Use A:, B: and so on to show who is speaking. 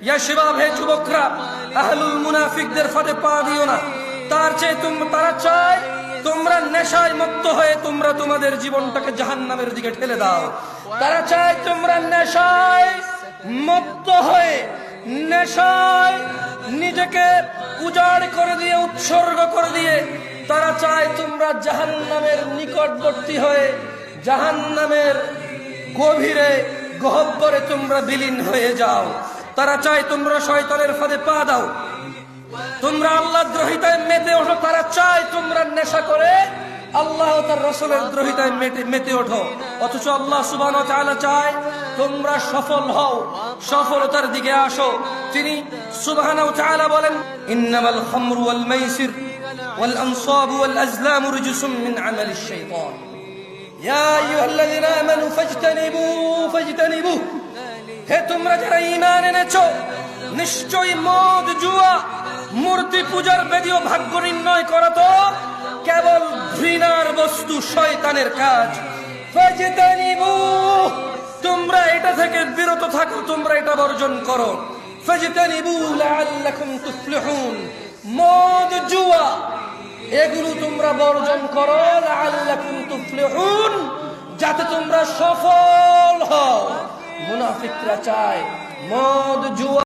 A: ইয়া শিবাব, হে যুবকরা, আহলুল মুনাফিকদের ফাঁদে পা দিও না। তারা চায় তোমরা নেশায় মত্ত হয়ে তোমরা তোমাদের জীবনটাকে জাহান্নামের দিকে ঠেলে দাও। তারা চায় তোমরা নেশায় মত্ত হয়ে নেশায় নিজেকে উজাড় করে দিয়ে, উৎসর্গ করে দিয়ে তারা চায় তোমরা জাহান্নামের নিকটবর্তী হয়ে জাহান্নামের গভীরে গহ্বরে তোমরা বিলীন হয়ে যাও। তারা চায় তোমরা শয়তানের ফাঁদে পা দাও, তোমরা আল্লাহ দ্রোহিতায় মেতে ওঠো। তারা চায় তোমরা নেশা করে আল্লাহ ও তার রাসূলের দ্রোহিতায় মেতে ওঠো। অথচ আল্লাহ সুবহানাহু ওয়া তাআলা চায় তোমরা সফল হও, সফলতার দিকে আসো। তিনি সুবহানাহু ওয়া তাআলা বলেন, ইন্নামাল খামরু ওয়াল মাইসির ওয়াল আনসাবু ওয়াল আজলামু রিজসুম মিন আমালিশ শাইতান ইয়া আইয়ুহাল্লাযীনা আমানু ফাজতানিবু। হে তোমরা যারা ঈমান এনেছো, নিশ্চয়ই মদ, জুয়া, মূর্তি পূজার বেদী ও ভাগ্য নির্ণয় করা তো কেবল ঘৃণার বস্তু, শয়তানের কাজ। ফাজতানিবু, তোমরা এটা থেকে বিরত থাকো, তোমরা এটা বর্জন করো। ফাজতানিবু লাআল্লাকুম তুফলিহুন, মদ, জুয়া এগুলো তোমরা বর্জন করো, লাআল্লাকুম তুফলিহুন, যাতে তোমরা সফল হও। মুনাফিকরা চায় মদ, জুয়া